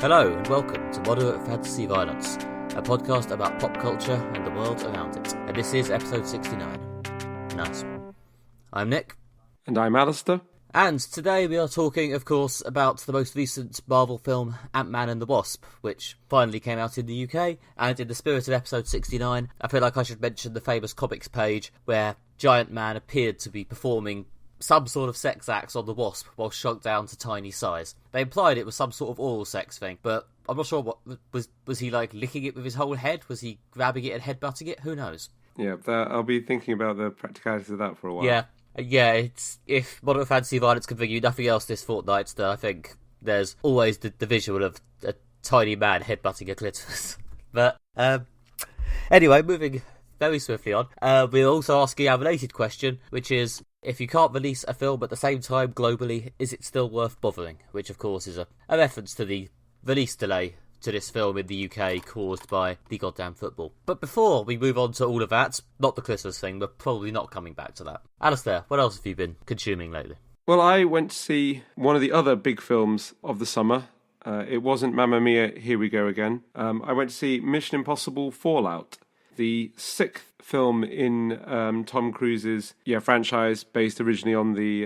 Hello and welcome to Moderate Fantasy Violence, a podcast about pop culture and the world around it. And this is episode 69. Nice. I'm Nick. And I'm Alistair. And today we are talking, of course, about the most recent Marvel film, Ant-Man and the Wasp, which finally came out in the UK. And in the spirit of episode 69, I feel like I should mention the famous comics page where Giant Man appeared to be performing some sort of sex acts on the Wasp while shrunk down to tiny size. They implied it was some sort of oral sex thing, but I'm not sure what was he like licking it with his whole head? Was he grabbing it and headbutting it? Who knows? Yeah, I'll be thinking about the practicalities of that for a while. Yeah, it's if Modern Fantasy Violence can bring you nothing else this fortnight, then I think there's always the visual of a tiny man headbutting a clitoris. But anyway, moving very swiftly on, we're also asking our related question, which is, if you can't release a film at the same time globally, is it still worth bothering? Which, of course, is a reference to the release delay to this film in the UK caused by the goddamn football. But before we move on to all of that, not the Christmas thing, we're probably not coming back to that. Alistair, what else have you been consuming lately? Well, I went to see one of the other big films of the summer. It wasn't Mamma Mia, Here We Go Again. I went to see Mission Impossible Fallout, the sixth film in Tom Cruise's franchise based originally on the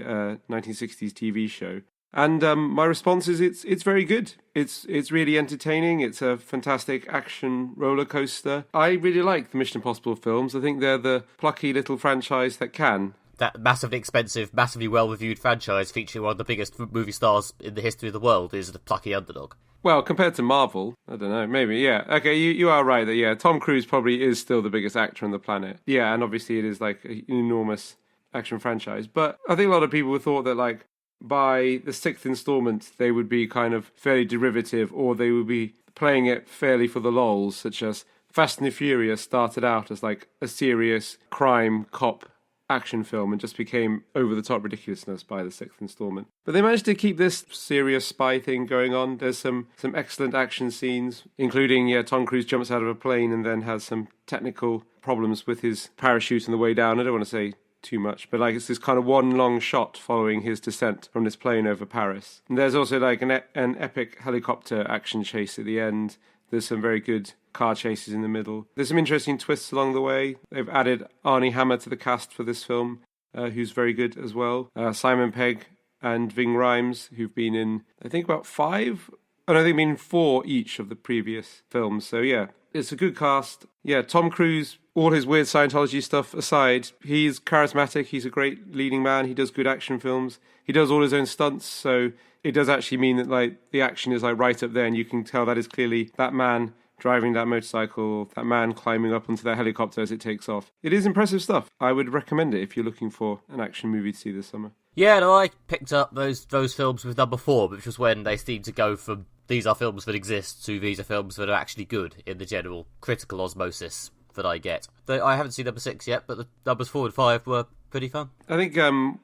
1960s TV show. And my response is it's very good. It's really entertaining. It's a fantastic action roller coaster. I really like the Mission Impossible films. I think they're the plucky little franchise that can. That massively expensive, massively well-reviewed franchise featuring one of the biggest movie stars in the history of the world is the plucky underdog. Well, compared to Marvel, I don't know, maybe, yeah. Okay, you are right that, Tom Cruise probably is still the biggest actor on the planet. Yeah, and obviously it is like an enormous action franchise. But I think a lot of people thought that, like, by the sixth installment, they would be kind of fairly derivative, or they would be playing it fairly for the lols, such as Fast and the Furious started out as like a serious crime cop action film and just became over-the-top ridiculousness by the sixth installment. But they managed to keep this serious spy thing going on. There's some excellent action scenes, including, Tom Cruise jumps out of a plane and then has some technical problems with his parachute on the way down. I don't want to say too much, but like it's this kind of one long shot following his descent from this plane over Paris. And there's also like an epic helicopter action chase at the end. There's some very good car chases in the middle. There's some interesting twists along the way. They've added Arnie Hammer to the cast for this film, who's very good as well. Simon Pegg and Ving Rhames, who've been in, I think, about 5? Oh, no, they've been in 4 each of the previous films. So, yeah, it's a good cast. Yeah, Tom Cruise, all his weird Scientology stuff aside, he's charismatic. He's a great leading man. He does good action films. He does all his own stunts, so it does actually mean that like the action is like right up there, and you can tell that is clearly that man driving that motorcycle, that man climbing up onto that helicopter as it takes off. It is impressive stuff. I would recommend it if you're looking for an action movie to see this summer. Yeah, no, I picked up those films with number 4, which was when they seemed to go from these are films that exist to these are films that are actually good in the general critical osmosis that I get. I haven't seen number 6 yet, but the numbers 4 and 5 were pretty fun. I think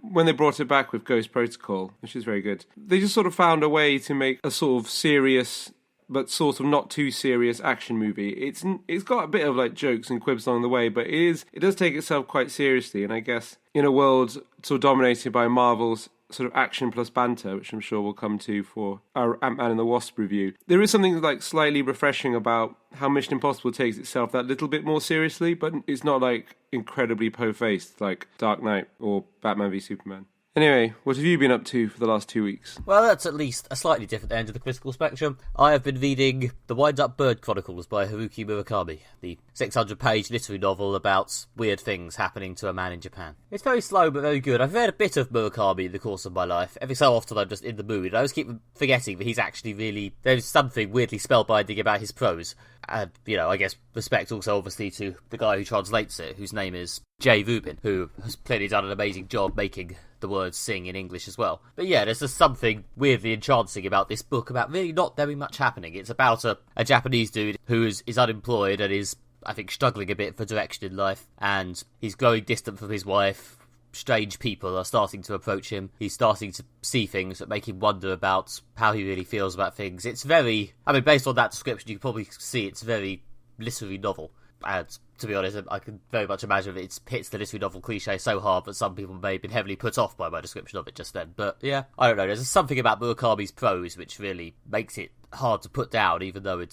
when they brought it back with Ghost Protocol, which is very good, they just sort of found a way to make a sort of serious but sort of not too serious action movie. It's got a bit of like jokes and quibs along the way, but it does take itself quite seriously. And I guess in a world sort of dominated by Marvel's sort of action plus banter, which I'm sure we'll come to for our Ant-Man and the Wasp review, there is something like slightly refreshing about how Mission Impossible takes itself that little bit more seriously, but it's not like incredibly po-faced like Dark Knight or Batman v Superman. Anyway, what have you been up to for the last 2 weeks? Well, that's at least a slightly different end of the critical spectrum. I have been reading The Wind-Up Bird Chronicles by Haruki Murakami, the 600-page literary novel about weird things happening to a man in Japan. It's very slow but very good. I've read a bit of Murakami in the course of my life. Every so often I'm just in the mood. I always keep forgetting that he's actually really... There's something weirdly spellbinding about his prose. And, I guess respect also obviously to the guy who translates it, whose name is Jay Rubin, who has clearly done an amazing job making the words sing in English as well. But yeah, there's just something weirdly enchanting about this book, about really not very much happening. It's about a Japanese dude who is unemployed and is, I think, struggling a bit for direction in life, and he's growing distant from his wife. Strange people are starting to approach him. He's starting to see things that make him wonder about how he really feels about things. It's very... based on that description, you can probably see it's very literary novel. And to be honest, I can very much imagine it hits the literary novel cliche so hard that some people may have been heavily put off by my description of it just then. But yeah, I don't know. There's something about Murakami's prose which really makes it hard to put down, even though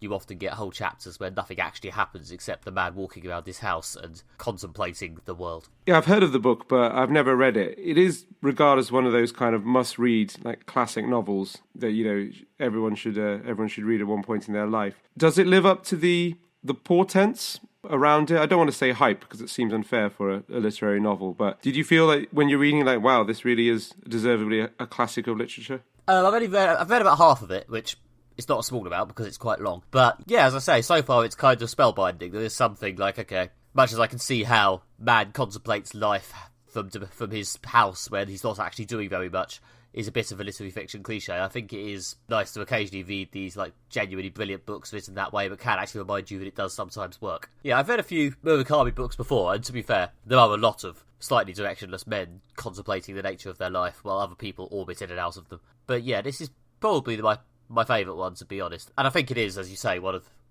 you often get whole chapters where nothing actually happens except the man walking around his house and contemplating the world. Yeah, I've heard of the book, but I've never read it. It is regarded as one of those kind of must-read, like classic novels that everyone should read at one point in their life. Does it live up to the portents around it? I don't want to say hype because it seems unfair for a literary novel, but did you feel like when you're reading, like, wow, this really is deservedly a classic of literature? I've read about half of it, which it's not a small amount because it's quite long. But yeah, as I say, so far it's kind of spellbinding. There is something like, okay, much as I can see how man contemplates life from his house when he's not actually doing very much, is a bit of a literary fiction cliche. I think it is nice to occasionally read these like genuinely brilliant books written that way, but can actually remind you that it does sometimes work. Yeah, I've read a few Murakami books before, and to be fair, there are a lot of slightly directionless men contemplating the nature of their life while other people orbit in and out of them. But yeah, this is probably my favourite one, to be honest. And I think it is, as you say,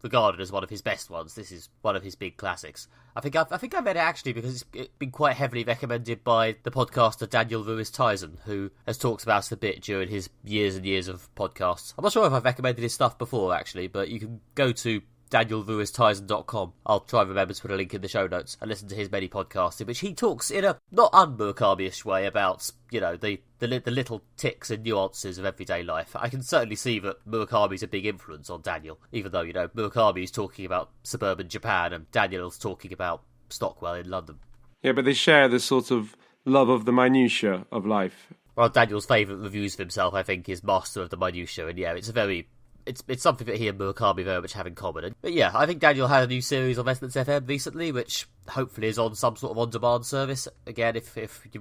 regarded as one of his best ones. This is one of his big classics. I think I read it actually because it's been quite heavily recommended by the podcaster Daniel Lewis-Tyson, who has talked about it a bit during his years and years of podcasts. I'm not sure if I've recommended his stuff before, actually, but you can go to DanielLewisTyson.com. I'll try and remember to put a link in the show notes and listen to his many podcasts in which he talks in a not un-Murakami-ish way about, the little ticks and nuances of everyday life. I can certainly see that Murakami's a big influence on Daniel, even though, Murakami's talking about suburban Japan and Daniel's talking about Stockwell in London. Yeah, but they share this sort of love of the minutiae of life. Well, Daniel's favourite reviews of himself, I think, is Master of the Minutiae, and yeah, it's something that he and Murakami very much have in common. But yeah, I think Daniel had a new series on Resonance FM recently, which hopefully is on some sort of on-demand service. Again, if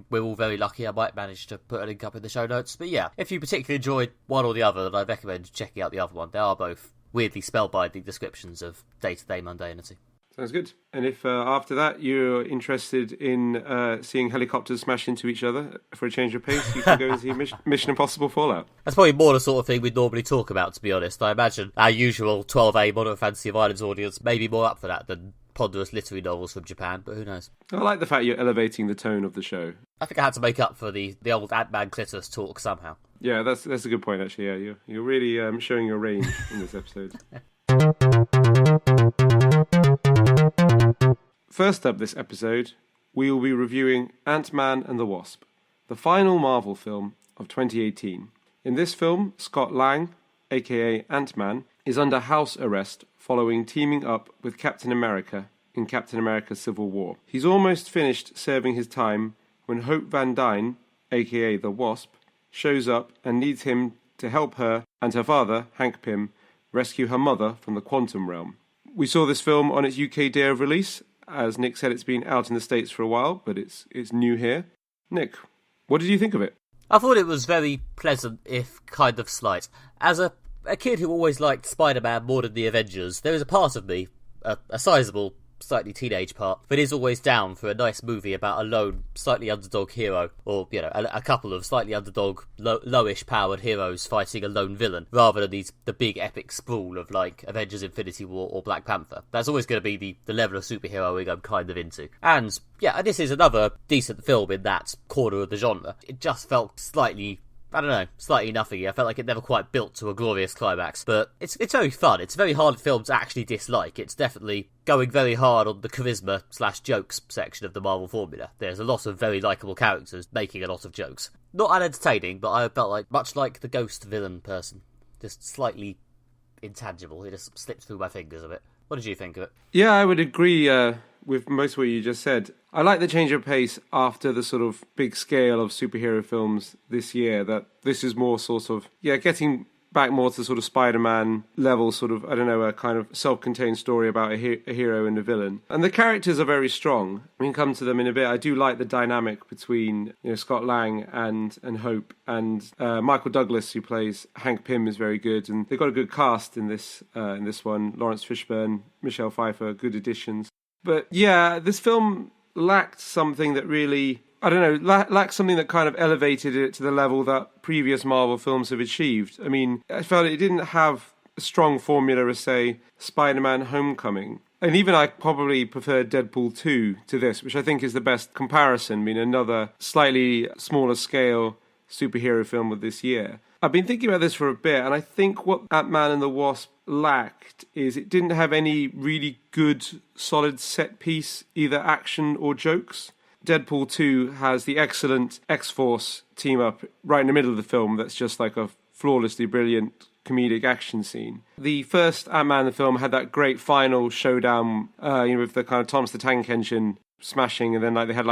we're all very lucky, I might manage to put a link up in the show notes. But yeah, if you particularly enjoyed one or the other, then I'd recommend checking out the other one. They are both weirdly spellbinding descriptions of day-to-day mundanity. Sounds good. And if after that you're interested in seeing helicopters smash into each other for a change of pace, you can go and see Mission Impossible Fallout. That's probably more the sort of thing we'd normally talk about, to be honest. I imagine our usual 12A Modern Fantasy Violence audience may be more up for that than ponderous literary novels from Japan, but who knows. I like the fact you're elevating the tone of the show. I think I had to make up for the old Ant-Man clitoris talk somehow. Yeah, that's a good point, actually. Yeah, you're really showing your range in this episode. First up this episode, we will be reviewing Ant-Man and the Wasp, the final Marvel film of 2018. In this film, Scott Lang, aka Ant-Man, is under house arrest following teaming up with Captain America in Captain America Civil War. He's almost finished serving his time when Hope Van Dyne, aka the Wasp, shows up and needs him to help her and her father, Hank Pym, rescue her mother from the quantum realm. We saw this film on its UK day of release. As Nick said, it's been out in the States for a while, but it's new here. Nick, what did you think of it? I thought it was very pleasant, if kind of slight. As a kid who always liked Spider-Man more than the Avengers, there is a part of me, a sizable, slightly teenage part, that is always down for a nice movie about a lone, slightly underdog hero, or, a couple of slightly underdog, lowish powered heroes fighting a lone villain, rather than the big epic sprawl of, like, Avengers Infinity War or Black Panther. That's always going to be the level of superheroing I'm kind of into. And, yeah, this is another decent film in that corner of the genre. It just felt slightly nothingy. I felt like it never quite built to a glorious climax, but it's very fun. It's a very hard film to actually dislike. It's definitely going very hard on the charisma/jokes section of the Marvel formula. There's a lot of very likeable characters making a lot of jokes. Not unentertaining, but I felt like much like the ghost villain person. Just slightly intangible. It just slipped through my fingers a bit. What did you think of it? Yeah, I would agree with most of what you just said. I like the change of pace after the sort of big scale of superhero films this year, that this is more sort of, getting back more to sort of Spider-Man level, sort of, a kind of self-contained story about a hero and a villain. And the characters are very strong. We can come to them in a bit. I do like the dynamic between Scott Lang and Hope, and Michael Douglas, who plays Hank Pym, is very good, and they've got a good cast in this one. Lawrence Fishburne, Michelle Pfeiffer, good additions. But yeah, this film lacked something that really, lacked something that kind of elevated it to the level that previous Marvel films have achieved. I mean, I felt it didn't have a strong formula as, say, Spider-Man Homecoming. And even I probably prefer Deadpool 2 to this, which I think is the best comparison. I mean, another slightly smaller scale superhero film of this year. I've been thinking about this for a bit, and I think what Ant-Man and the Wasp lacked is it didn't have any really good, solid set piece, either action or jokes. Deadpool 2 has the excellent X-Force team up right in the middle of the film that's just like a flawlessly brilliant comedic action scene. The first Ant-Man the film had that great final showdown, with the kind of Thomas the Tank Engine smashing, and then they had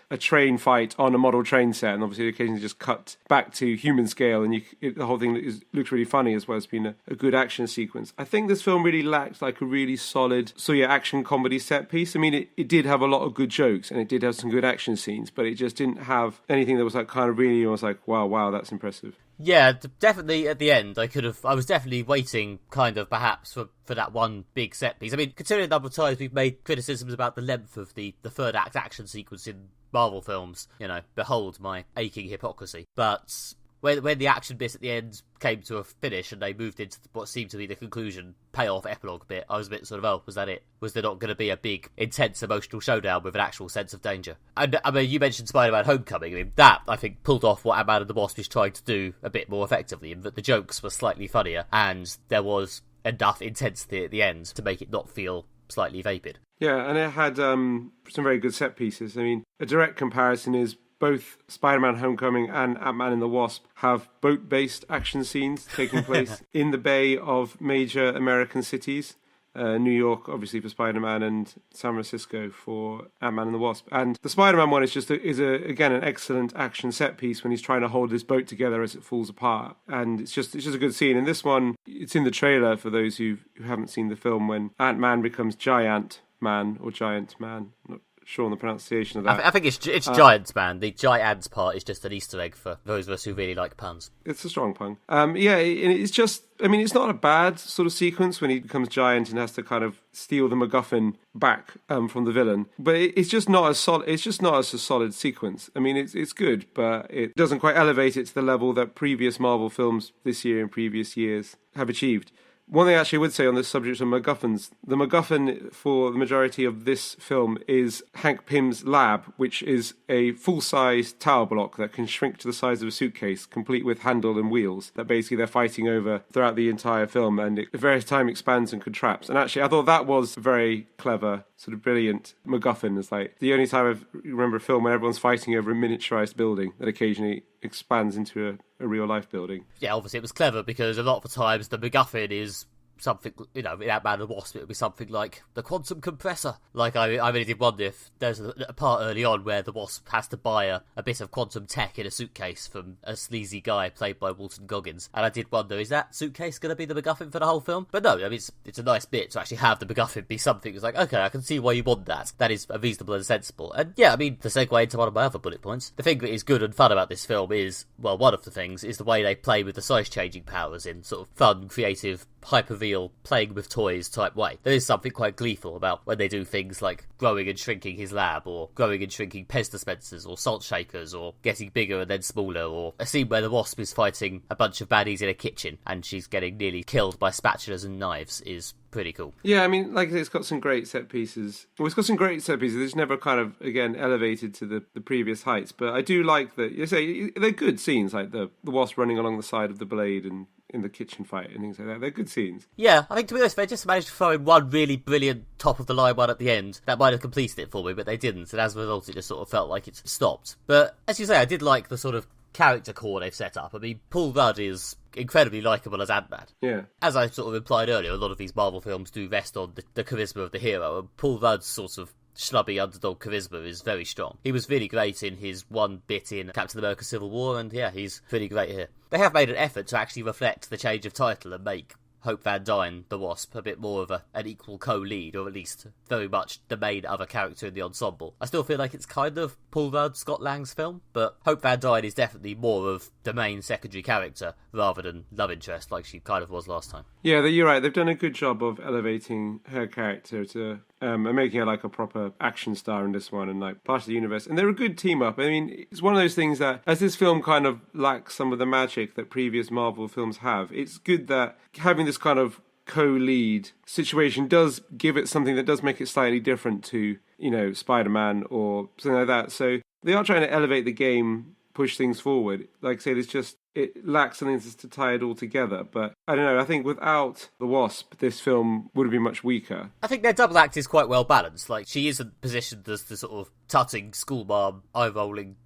a train fight on a model train set, and obviously occasionally just cut back to human scale, and the whole thing looks really funny as well as being a good action sequence. I think this film really lacked a really solid action comedy set piece. I mean, it did have a lot of good jokes, and it did have some good action scenes, but it just didn't have anything that was kind of really almost wow, that's impressive. Yeah, definitely at the end, I was definitely waiting kind of perhaps for that one big set piece. I mean, considering the number of times we've made criticisms about the length of the third act action sequence in Marvel films, behold my aching hypocrisy. But when the action bit at the end came to a finish and they moved into what seemed to be the conclusion, payoff, epilogue bit, I was a bit sort of, oh, was that it? Was there not going to be a big, intense, emotional showdown with an actual sense of danger? And, I mean, you mentioned Spider-Man Homecoming. I mean, that, I think, pulled off what Ant-Man and the Wasp is trying to do a bit more effectively, in that the jokes were slightly funnier, and there was enough intensity at the end to make it not feel slightly vapid. Yeah, and it had some very good set pieces. I mean, a direct comparison is both Spider-Man Homecoming and Ant-Man and the Wasp have boat-based action scenes taking place in the bay of major American cities. New York, obviously, for Spider-Man, and San Francisco for Ant-Man and the Wasp. And the Spider-Man one is again an excellent action set piece when he's trying to hold his boat together as it falls apart, and it's just a good scene. And this one, it's in the trailer for those who haven't seen the film, when Ant-Man becomes Giant Man or Giant Man. Not sure on the pronunciation of that. I think it's Giants, man. The Giants part is just an Easter egg for those of us who really like puns. It's a strong pun. It's just, I mean, it's not a bad sort of sequence when he becomes giant and has to kind of steal the MacGuffin back from the villain. But it's just not as solid. It's just not as a solid sequence. I mean, it's good, but it doesn't quite elevate it to the level that previous Marvel films this year and previous years have achieved. One thing I actually would say on this subject of MacGuffins, the MacGuffin for the majority of this film is Hank Pym's lab, which is a full-size tower block that can shrink to the size of a suitcase, complete with handle and wheels, that basically they're fighting over throughout the entire film, and it at various times expands and contracts. And actually, I thought that was very clever, sort of brilliant MacGuffin. It's the only time I remember a film when everyone's fighting over a miniaturized building that occasionally expands into a real-life building. Yeah, obviously it was clever because a lot of the times the MacGuffin is something, in Ant-Man and the Wasp, it would be something like the quantum compressor. I really did wonder if there's a part early on where the Wasp has to buy a bit of quantum tech in a suitcase from a sleazy guy played by Walton Goggins. And I did wonder, is that suitcase going to be the MacGuffin for the whole film? But no, I mean, it's a nice bit to actually have the MacGuffin be something that's okay, I can see why you want that. That is reasonable and sensible. And yeah, I mean, to segue into one of my other bullet points, the thing that is good and fun about this film is, well, one of the things is the way they play with the size-changing powers in sort of fun, creative, hyper-real, playing with toys type way. There is something quite gleeful about when they do things like growing and shrinking his lab, or growing and shrinking Pez dispensers, or salt shakers, or getting bigger and then smaller, or a scene where the Wasp is fighting a bunch of baddies in a kitchen and she's getting nearly killed by spatulas and knives is pretty cool. Yeah, I mean, like I say, it's got some great set pieces. Well, it's got some great set pieces. It's never kind of, again, elevated to the previous heights. But I do like that, you say, they're good scenes, like the Wasp running along the side of the blade and in the kitchen fight and things like that. They're good scenes. Yeah, I think to be honest, they just managed to throw in one really brilliant top-of-the-line one at the end. That might have completed it for me, but they didn't. And as a result, it just sort of felt like it stopped. But as you say, I did like the sort of character core they've set up. I mean, Paul Rudd is incredibly likeable as Ant-Man. Yeah. As I sort of implied earlier, a lot of these Marvel films do rest on the charisma of the hero, and Paul Rudd's sort of schlubby underdog charisma is very strong. He was really great in his one bit in Captain America Civil War, and yeah, he's pretty great here. They have made an effort to actually reflect the change of title and make Hope Van Dyne, the Wasp, a bit more of an equal co-lead, or at least very much the main other character in the ensemble. I still feel like it's kind of Paul Rudd, Scott Lang's film, but Hope Van Dyne is definitely more of the main secondary character rather than love interest like she kind of was last time. Yeah, you're right. They've done a good job of elevating her character to and making her like a proper action star in this one and like part of the universe. And they're a good team up. I mean, it's one of those things that as this film kind of lacks some of the magic that previous Marvel films have, it's good that having this kind of co-lead situation does give it something that does make it slightly different to, Spider-Man or something like that. So they are trying to elevate the game, push things forward. Like I say, it lacks something to tie it all together. But I don't know, I think without the Wasp, this film would have been much weaker. I think their double act is quite well balanced. Like, she isn't positioned as the sort of tutting, schoolmarm, eye-rolling,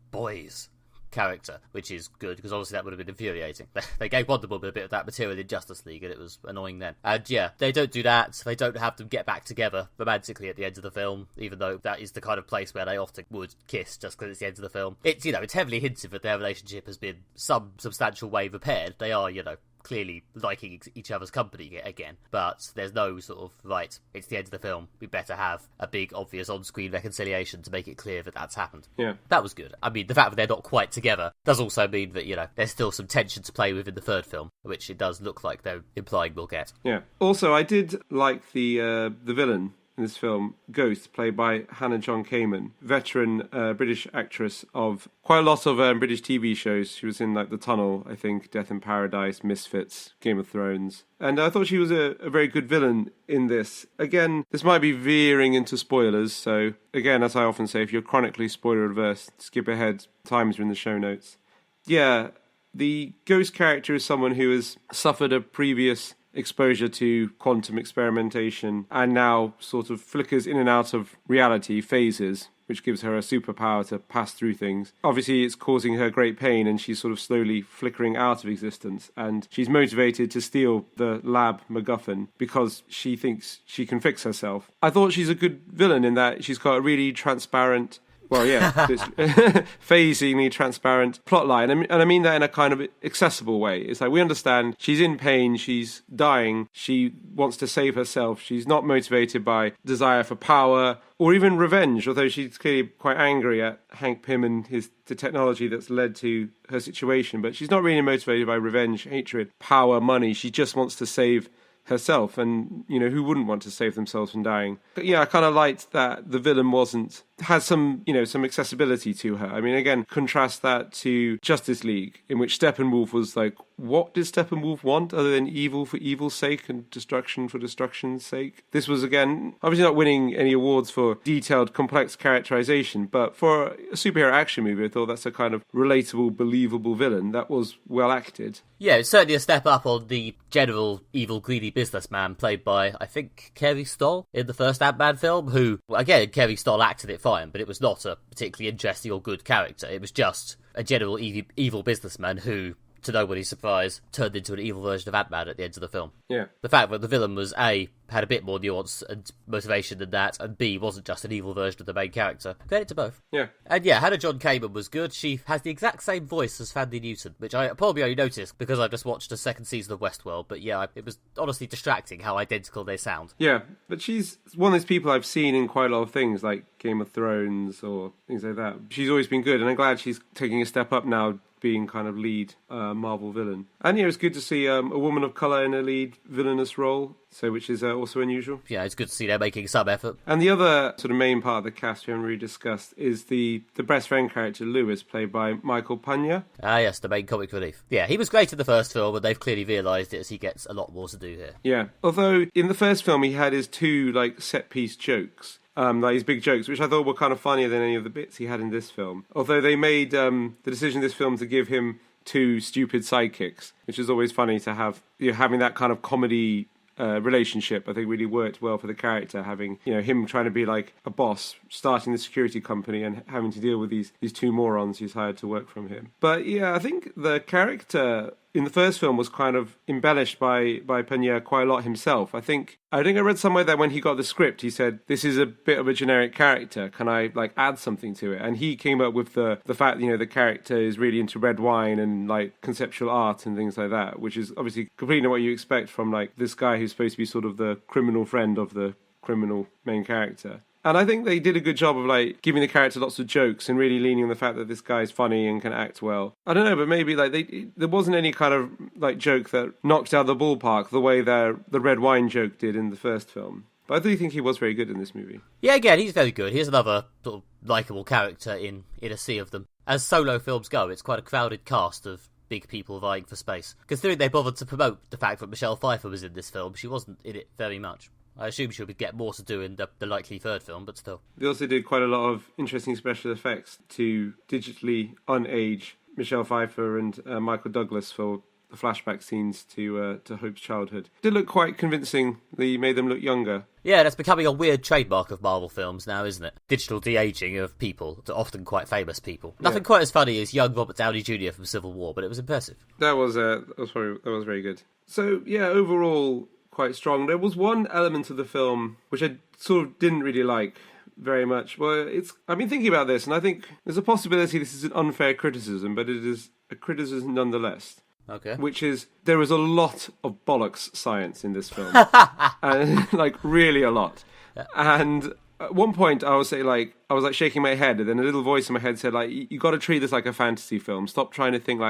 boys character, which is good, because obviously that would have been infuriating. They gave Wonder Woman a bit of that material in Justice League, and it was annoying then. And yeah, they don't do that. They don't have them get back together romantically at the end of the film, even though that is the kind of place where they often would kiss just because it's the end of the film. It's, it's heavily hinted that their relationship has been some substantial way repaired. They are, clearly liking each other's company again, but there's no sort of, right, it's the end of the film, we better have a big obvious on-screen reconciliation to make it clear that that's happened. Yeah. That was good. I mean, the fact that they're not quite together does also mean that, there's still some tension to play with in the third film, which it does look like they're implying we'll get. Yeah. Also, I did like the villain in this film, Ghost, played by Hannah John Kamen, veteran British actress of quite a lot of British TV shows. She was in The Tunnel, I think, Death in Paradise, Misfits, Game of Thrones. And I thought she was a very good villain in this. Again, this might be veering into spoilers, so again, as I often say, if you're chronically spoiler-averse, skip ahead, times are in the show notes. Yeah, the Ghost character is someone who has suffered a previous exposure to quantum experimentation and now sort of flickers in and out of reality phases, which gives her a superpower to pass through things. Obviously, it's causing her great pain and she's sort of slowly flickering out of existence, and she's motivated to steal the lab MacGuffin because she thinks she can fix herself. I thought she's a good villain in that she's got a really transparent, this phasingly transparent plotline. And I mean that in a kind of accessible way. It's like, we understand she's in pain, she's dying, she wants to save herself, she's not motivated by desire for power or even revenge, although she's clearly quite angry at Hank Pym and the technology that's led to her situation. But she's not really motivated by revenge, hatred, power, money. She just wants to save herself, and who wouldn't want to save themselves from dying? But yeah, I kind of liked that the villain has some accessibility to her. I mean, again, contrast that to Justice League, in which Steppenwolf was like, what did Steppenwolf want other than evil for evil's sake and destruction for destruction's sake? This was, again, obviously not winning any awards for detailed, complex characterization, but for a superhero action movie, I thought that's a kind of relatable, believable villain that was well acted. Yeah, it's certainly a step up on the general evil, greedy businessman played by, I think, Kerry Stoll in the first Ant-Man film, who, again, Kerry Stoll acted it fine, but it was not a particularly interesting or good character. It was just a general evil businessman who, to nobody's surprise, turned into an evil version of Ant-Man at the end of the film. Yeah. The fact that the villain was A, had a bit more nuance and motivation than that, and B, wasn't just an evil version of the main character. Credit to both. Yeah. And yeah, Hannah John Kamen was good. She has the exact same voice as Thandie Newton, which I probably only noticed because I've just watched the second season of Westworld, but yeah, it was honestly distracting how identical they sound. Yeah, but she's one of those people I've seen in quite a lot of things, like Game of Thrones or things like that. She's always been good, and I'm glad she's taking a step up now, being kind of lead Marvel villain. And yeah, it's good to see a woman of colour in a lead villainous role, which is also unusual. Yeah, it's good to see they're making some effort. And the other sort of main part of the cast we haven't really discussed is the best friend character, Lewis, played by Michael Pena. Ah yes, the main comic relief. Yeah, he was great in the first film, and they've clearly realised it as he gets a lot more to do here. Yeah, although in the first film he had his two set-piece jokes. His big jokes, which I thought were kind of funnier than any of the bits he had in this film. Although they made the decision in this film to give him two stupid sidekicks, which is always funny to have. Having that kind of comedy relationship, I think, really worked well for the character. Having him trying to be like a boss, starting the security company, and having to deal with these two morons he's hired to work from him. But yeah, I think the character in the first film was kind of embellished by Pena quite a lot himself. I think I read somewhere that when he got the script, he said, this is a bit of a generic character. Can I add something to it? And he came up with the fact the character is really into red wine and conceptual art and things like that, which is obviously completely not what you expect from this guy who's supposed to be sort of the criminal friend of the criminal main character. And I think they did a good job of giving the character lots of jokes and really leaning on the fact that this guy's funny and can act well. I don't know, but maybe there wasn't any kind of joke that knocked out the ballpark the way the red wine joke did in the first film. But I do think he was very good in this movie. Yeah, again, he's very good. Here's another sort of likeable character in a sea of them. As solo films go, it's quite a crowded cast of big people vying for space. Considering they bothered to promote the fact that Michelle Pfeiffer was in this film, she wasn't in it very much. I assume she would get more to do in the likely third film, but still. They also did quite a lot of interesting special effects to digitally unage Michelle Pfeiffer and Michael Douglas for the flashback scenes to Hope's childhood. It did look quite convincing. They made them look younger. Yeah, that's becoming a weird trademark of Marvel films now, isn't it? Digital de-aging of people, often quite famous people. Nothing quite as funny as young Robert Downey Jr. from Civil War, but it was impressive. That was very good. So yeah, overall quite strong. There was one element of the film which I sort of didn't really like very much. Well, I've been thinking about this, and I think there's a possibility this is an unfair criticism, but it is a criticism nonetheless. Okay. Which is, there is a lot of bollocks science in this film. And, really a lot. And at one point, I was shaking my head, and then a little voice in my head said, you got to treat this like a fantasy film. Stop trying to think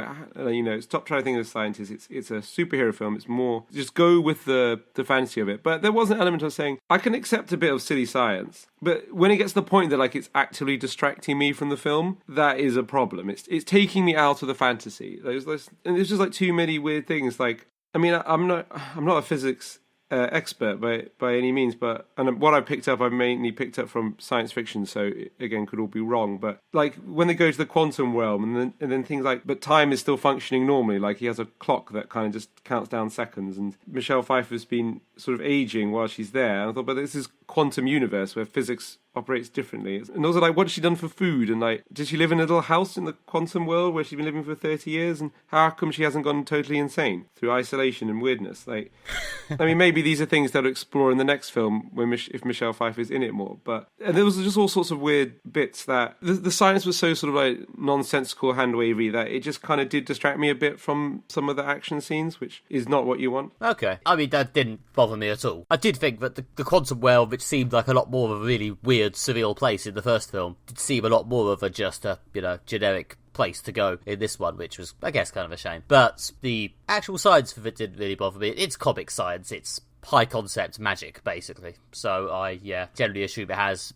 stop trying to think of scientists. It's a superhero film. It's more, just go with the fantasy of it. But there was an element of saying, I can accept a bit of silly science, but when it gets to the point that it's actively distracting me from the film, that is a problem. It's taking me out of the fantasy. And there's just too many weird things. I'm not a physics expert by any means, and what I picked up, I mainly picked up from science fiction, so again, could all be wrong. But when they go to the quantum realm, and then things but time is still functioning normally. He has a clock that kind of just counts down seconds, and Michelle Pfeiffer's been sort of aging while she's there. And I thought, but this is quantum universe where physics operates differently. And also, what has she done for food? And did she live in a little house in the quantum world where she's been living for 30 years? And how come she hasn't gone totally insane through isolation and weirdness? Maybe these are things they'll explore in the next film if Michelle Pfeiffer's in it more. And there was just all sorts of weird bits that the science was so sort of nonsensical, hand-wavy, that it just kind of did distract me a bit from some of the action scenes, which is not what you want. Okay. That didn't bother me at all. I did think that the quantum world, which seemed like a lot more of a really weird, surreal place in the first film, did seem a lot more of a just a, generic place to go in this one, which was, I guess, kind of a shame. But the actual science of it didn't really bother me. It's comic science. It's high concept magic, basically. So I generally assume it has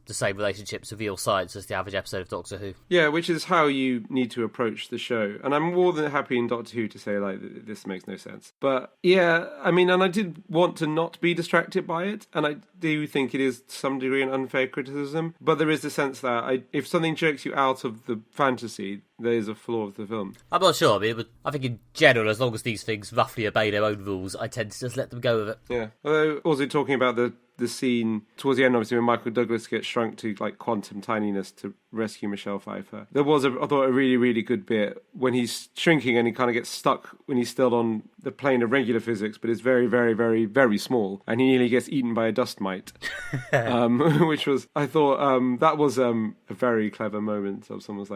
the same relationships with real science as the average episode of Doctor Who. Yeah, which is how you need to approach the show. And I'm more than happy in Doctor Who to say this makes no sense. But yeah, and I did want to not be distracted by it, and I do think it is to some degree an unfair criticism. But there is the sense that if something jerks you out of the fantasy, there is a flaw of the film. I'm not sure. I think in general, as long as these things roughly obey their own rules, I tend to just let them go with it. Yeah. Although, also talking about the scene towards the end, obviously, when Michael Douglas gets shrunk to quantum tininess to rescue Michelle Pfeiffer, there was I thought a really, really good bit when he's shrinking and he kind of gets stuck when he's still on the plane of regular physics, but is very, very, very, very small, and he nearly gets eaten by a dust mite. Which was, I thought, that was a very clever moment of someone's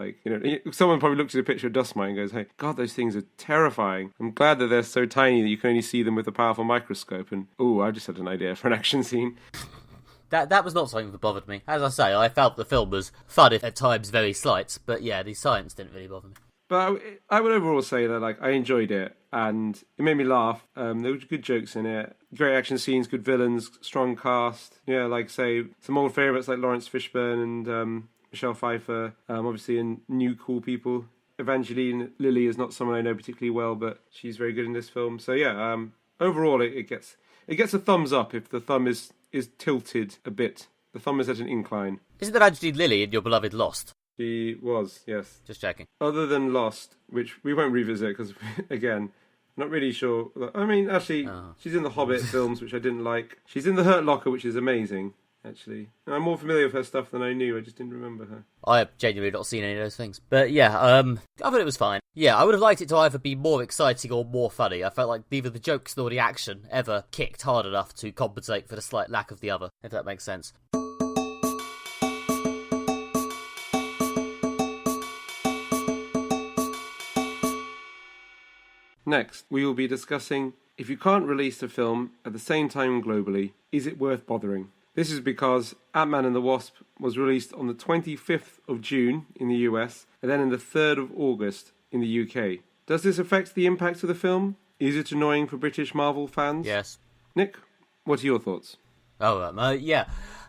someone probably looked at a picture of dust mite and goes, hey, God, those things are terrifying. I'm glad that they're so tiny that you can only see them with a powerful microscope. And I just had an idea for an action scene. That was not something that bothered me. As I say, I felt the film was fun, if at times very slight, but yeah, the science didn't really bother me. But I would overall say that I enjoyed it, and it made me laugh. There were good jokes in it, great action scenes, good villains, strong cast. Yeah, say some old favourites like Lawrence Fishburne and Michelle Pfeiffer, obviously, and new cool people. Evangeline Lilly is not someone I know particularly well, but she's very good in this film. So yeah, overall it gets a thumbs up if the thumb is tilted a bit. The thumb is at an incline. Isn't Evangeline Lilly in your beloved Lost? She was, yes. Just checking. Other than Lost, which we won't revisit because, again, not really sure. Actually, she's in the Hobbit films, which I didn't like. She's in The Hurt Locker, which is amazing, actually. And I'm more familiar with her stuff than I knew. I just didn't remember her. I have genuinely not seen any of those things. But yeah, I thought it was fine. Yeah, I would have liked it to either be more exciting or more funny. I felt like neither the jokes nor the action ever kicked hard enough to compensate for the slight lack of the other, if that makes sense. Next, we will be discussing, if you can't release a film at the same time globally, is it worth bothering? This is because Ant-Man and the Wasp was released on the 25th of June in the US, and then in the 3rd of August in the UK. Does this affect the impact of the film? Is it annoying for British Marvel fans? Yes. Nick, what are your thoughts? Yeah.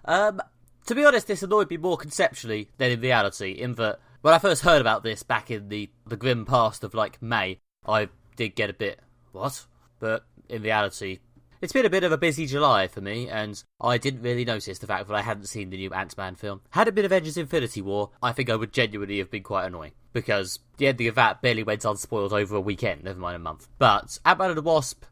To be honest, this annoyed me more conceptually than in reality, in that When I first heard about this back in the grim past of like May, I did get a bit, what? But in reality, it's been a bit of a busy July for me, and I didn't really notice the fact that I hadn't seen the new Ant-Man film. Had it been Avengers Infinity War, I think I would genuinely have been quite annoying, because the ending of that barely went unspoiled over a weekend, never mind a month. But Ant-Man and the Wasp,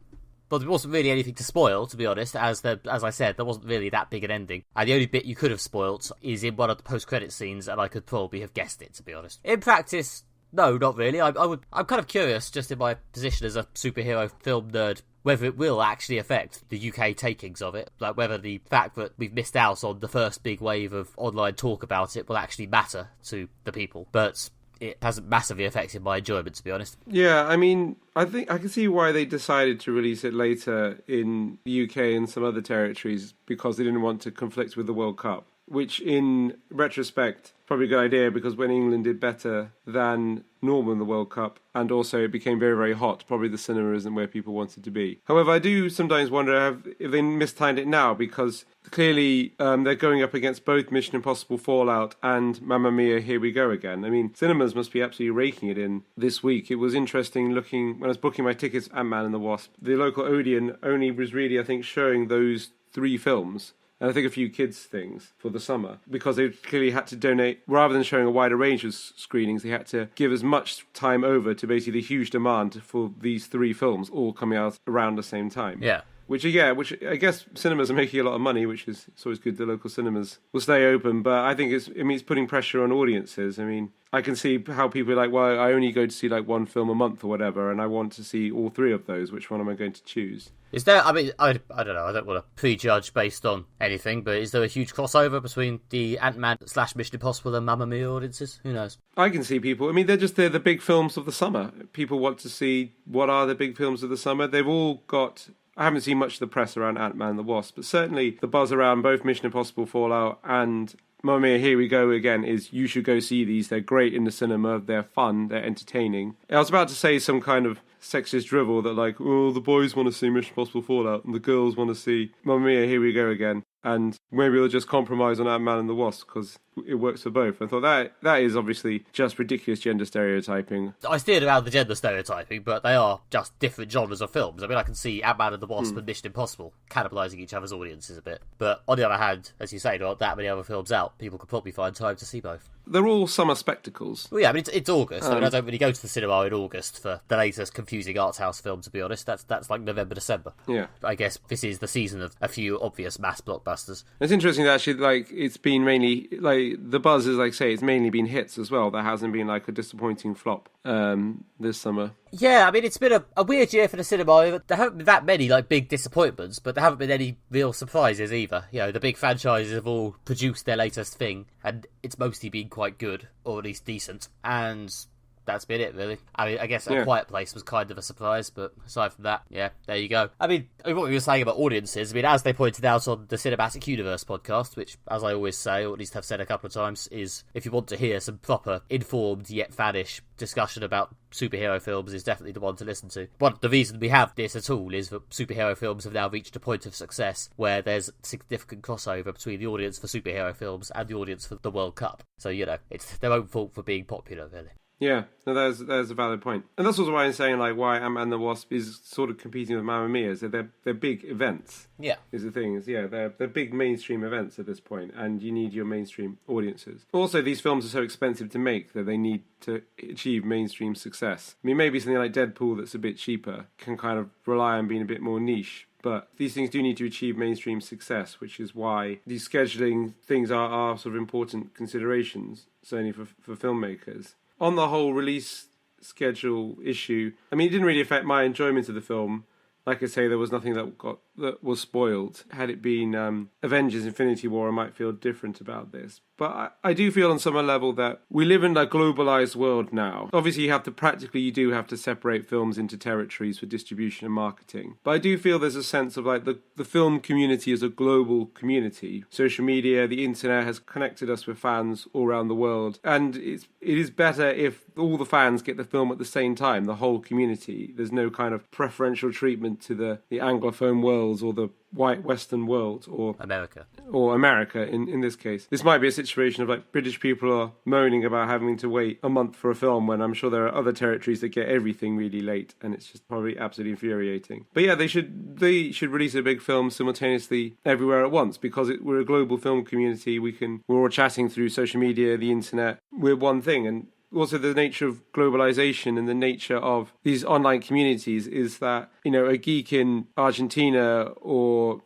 well, there wasn't really anything to spoil, to be honest, as I said, there wasn't really that big an ending. And the only bit you could have spoilt is in one of the post-credit scenes, and I could probably have guessed it, to be honest. In practice, no, not really. I'm kind of curious, just in my position as a superhero film nerd, whether it will actually affect the UK takings of it. Like, whether the fact that we've missed out on the first big wave of online talk about it will actually matter to the people. But it hasn't massively affected my enjoyment, to be honest. Yeah, I mean, I think I can see why they decided to release it later in the UK and some other territories, because they didn't want to conflict with the World Cup, which in retrospect, probably a good idea, because when England did better than normal in the World Cup, and also it became very, very hot, probably the cinema isn't where people wanted to be. However, I do sometimes wonder if they mistimed it now, because clearly they're going up against both Mission Impossible Fallout and Mamma Mia, Here We Go Again. I mean, cinemas must be absolutely raking it in this week. It was interesting looking, when I was booking my tickets, Ant-Man and the Wasp, the local Odeon only was really, I think, showing those 3 films, and I think a few kids' things for the summer, because they clearly had to donate, rather than showing a wider range of screenings, they had to give as much time over to basically the huge demand for these 3 films all coming out around the same time. Yeah. Which I guess cinemas are making a lot of money, which is it's always good. The local cinemas will stay open, but I think it's putting pressure on audiences. I mean, I can see how people are like, well, I only go to see like 1 film a month or whatever, and I want to see all 3 of those. Which one am I going to choose? Is there, I mean, I don't know, I don't want to prejudge based on anything, but is there a huge crossover between the Ant-Man / Mission Impossible and Mamma Mia audiences? Who knows? I can see people, I mean, they're the big films of the summer. People want to see what are the big films of the summer. They've all got, I haven't seen much of the press around Ant-Man and the Wasp, but certainly the buzz around both Mission Impossible Fallout and Mamma Mia, Here We Go Again is you should go see these. They're great in the cinema. They're fun. They're entertaining. I was about to say some kind of sexist drivel that like, oh, the boys want to see Mission Impossible Fallout and the girls want to see Mamma Mia, Here We Go Again. And maybe we'll just compromise on Ant-Man and the Wasp because it works for both. I thought that is obviously just ridiculous gender stereotyping. I steered around the gender stereotyping, but they are just different genres of films. I mean, I can see Ant-Man and the Wasp and Mission Impossible cannibalising each other's audiences a bit. But on the other hand, as you say, there aren't that many other films out. People could probably find time to see both. They're all summer spectacles. Well, yeah, I mean, it's August. I mean, I don't really go to the cinema in August for the latest confusing art house film, to be honest. That's like November, December. Yeah. I guess this is the season of a few obvious mass blockbusters. It's interesting that actually, like, it's been mainly, like, the buzz is, like, say, it's mainly been hits as well. There hasn't been, like, a disappointing flop this summer. Yeah, I mean, it's been a weird year for the cinema. There haven't been that many, like, big disappointments, but there haven't been any real surprises either. You know, the big franchises have all produced their latest thing, and it's mostly been quite good, or at least decent, and that's been it, really. I mean, I guess A Quiet Place was kind of a surprise, but aside from that, yeah, there you go. I mean, what we were saying about audiences, I mean, as they pointed out on the Cinematic Universe podcast, which, as I always say, or at least have said a couple of times, is if you want to hear some proper, informed, yet faddish discussion about superhero films, is definitely the one to listen to. The reason we have this at all is that superhero films have now reached a point of success where there's significant crossover between the audience for superhero films and the audience for the World Cup. So, you know, it's their own fault for being popular, really. Yeah, no, there's a valid point. And that's also why I'm saying, like, why Ant-Man and the Wasp is sort of competing with Mamma Mia, is that they're big events. Yeah. Is the thing. They're big mainstream events at this point, and you need your mainstream audiences. Also, these films are so expensive to make that they need to achieve mainstream success. I mean, maybe something like Deadpool that's a bit cheaper can kind of rely on being a bit more niche. But these things do need to achieve mainstream success, which is why these scheduling things are sort of important considerations, certainly for filmmakers. On the whole release schedule issue, I mean, it didn't really affect my enjoyment of the film. Like I say, there was nothing that was spoiled. Had it been Avengers Infinity War, I might feel different about this. But I do feel on some level that we live in a globalized world now. Obviously, you do have to separate films into territories for distribution and marketing. But I do feel there's a sense of like the film community is a global community. Social media, the internet has connected us with fans all around the world. And it is better if all the fans get the film at the same time, the whole community. There's no kind of preferential treatment to the Anglophone worlds or the white Western world or America in this case. This might be a situation of like British people are moaning about having to wait a month for a film when I'm sure there are other territories that get everything really late, and it's just probably absolutely infuriating. But yeah, they should release a big film simultaneously everywhere at once, because we're a global film community. We're all chatting through social media, the internet. We're one thing. And also the nature of globalization and the nature of these online communities is that, a geek in Argentina or,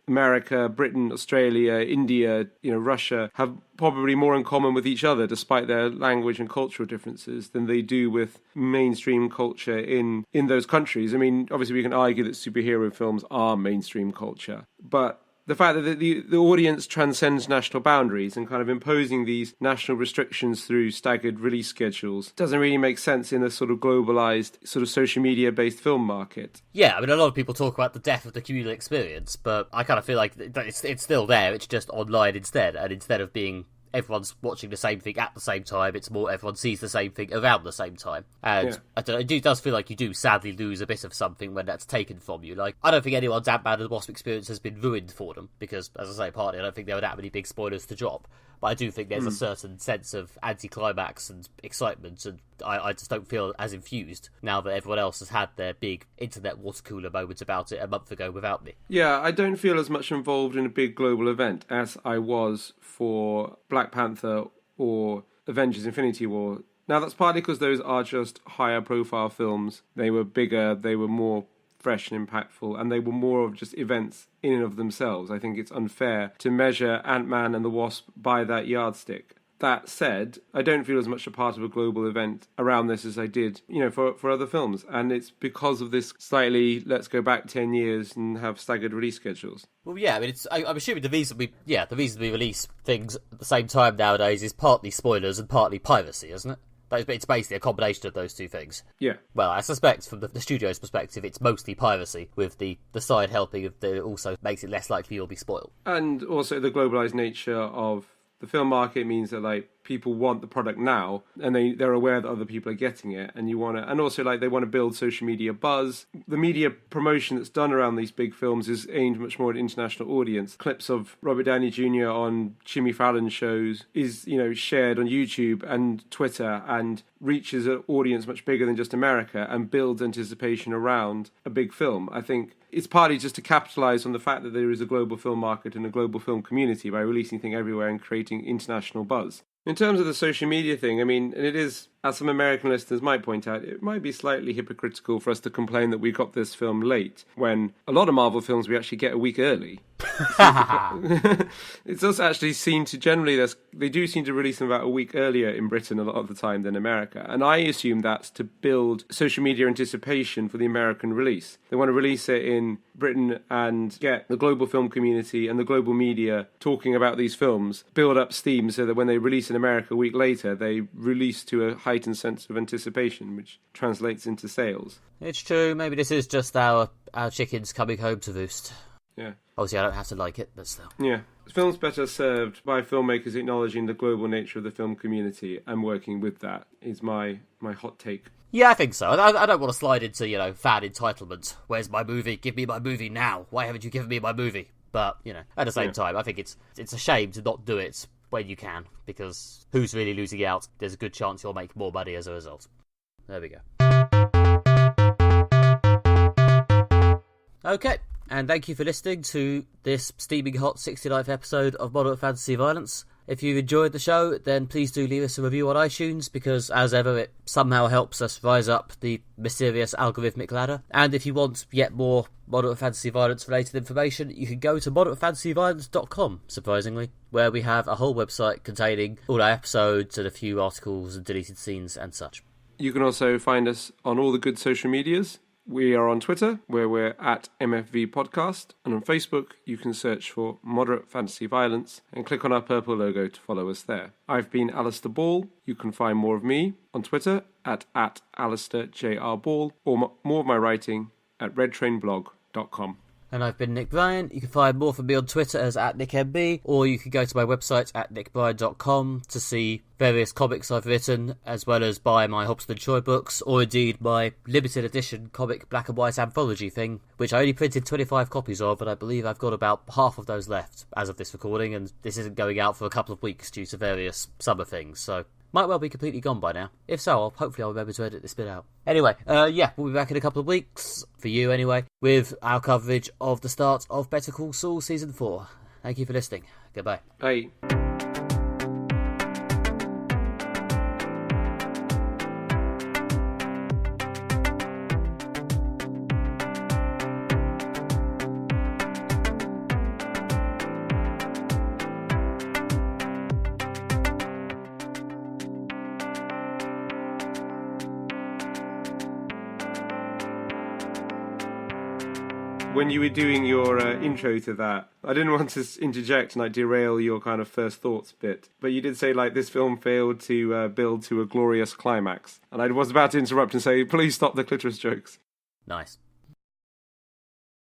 America, Britain, Australia, India, Russia have probably more in common with each other despite their language and cultural differences than they do with mainstream culture in those countries. I mean, obviously we can argue that superhero films are mainstream culture, but the fact that the audience transcends national boundaries and kind of imposing these national restrictions through staggered release schedules doesn't really make sense in a sort of globalized, sort of social media-based film market. Yeah, I mean, a lot of people talk about the death of the communal experience, but I kind of feel like it's still there, it's just online instead, and instead of being everyone's watching the same thing at the same time, it's more everyone sees the same thing around the same time. And I don't know, it does feel like you do sadly lose a bit of something when that's taken from you. Like, I don't think anyone's Ant-Man and the Wasp experience has been ruined for them, because, as I say, partly I don't think there were that many big spoilers to drop. But I do think there's a certain sense of anticlimax and excitement, and I just don't feel as infused now that everyone else has had their big internet water cooler moments about it a month ago without me. Yeah, I don't feel as much involved in a big global event as I was for Black Panther or Avengers Infinity War. Now, that's partly because those are just higher profile films. They were bigger, they were more fresh and impactful, and they were more of just events in and of themselves. I think it's unfair to measure Ant-Man and the Wasp by that yardstick. That said, I don't feel as much a part of a global event around this as I did, for other films. And it's because of this slightly, let's go back 10 years and have staggered release schedules. Well, yeah, I mean, I'm assuming the reason we release things at the same time nowadays is partly spoilers and partly piracy, isn't it? It's basically a combination of those two things. Yeah. Well, I suspect from the studio's perspective, it's mostly piracy, with the side helping of that also makes it less likely you'll be spoiled. And also the globalised nature of the film market means that, like, people want the product now, and they're aware that other people are getting it, and also they want to build social media buzz. The media promotion that's done around these big films is aimed much more at an international audience. Clips of Robert Downey Jr. on Jimmy Fallon shows is, shared on YouTube and Twitter and reaches an audience much bigger than just America and builds anticipation around a big film. I think it's partly just to capitalise on the fact that there is a global film market and a global film community by releasing things everywhere and creating international buzz. In terms of the social media thing, I mean, and it is, as some American listeners might point out, it might be slightly hypocritical for us to complain that we got this film late, when a lot of Marvel films we actually get a week early. It does actually seem to they do seem to release them about a week earlier in Britain a lot of the time than America. And I assume that's to build social media anticipation for the American release. They want to release it in Britain and get the global film community and the global media talking about these films, build up steam so that when they release in America a week later, they release to a heightened sense of anticipation, which translates into sales. It's true, maybe this is just our chickens coming home to roost. Yeah. Obviously, I don't have to like it, but still. Yeah. Film's better served by filmmakers acknowledging the global nature of the film community and working with that, is my hot take. Yeah, I think so. I don't want to slide into, fan entitlement. Where's my movie? Give me my movie now. Why haven't you given me my movie? But, at the same time, I think it's a shame to not do it when you can, because who's really losing out? There's a good chance you'll make more money as a result. There we go. Okay. And thank you for listening to this steaming hot 69th episode of Moderate Fantasy Violence. If you've enjoyed the show, then please do leave us a review on iTunes, because, as ever, it somehow helps us rise up the mysterious algorithmic ladder. And if you want yet more Moderate Fantasy Violence-related information, you can go to moderatefantasyviolence.com, surprisingly, where we have a whole website containing all our episodes and a few articles and deleted scenes and such. You can also find us on all the good social medias. We are on Twitter, where we're at MFV Podcast, and on Facebook, you can search for Moderate Fantasy Violence and click on our purple logo to follow us there. I've been Alistair Ball. You can find more of me on Twitter at AlistairJRBall, or more of my writing at redtrainblog.com. And I've been Nick Bryan. You can find more from me on Twitter as @NickMB, or you can go to my website at nickbryan.com to see various comics I've written, as well as buy my Hobson and Shaw books, or indeed my limited edition comic black and white anthology thing, which I only printed 25 copies of, and I believe I've got about half of those left as of this recording, and this isn't going out for a couple of weeks due to various summer things, so might well be completely gone by now. If so, hopefully I'll remember to edit this bit out. Anyway, we'll be back in a couple of weeks, for you anyway, with our coverage of the start of Better Call Saul Season 4. Thank you for listening. Goodbye. Bye. When you were doing your intro to that, I didn't want to interject and derail your kind of first thoughts bit, but you did say this film failed to build to a glorious climax, and I was about to interrupt and say, please stop the clitoris jokes. Nice.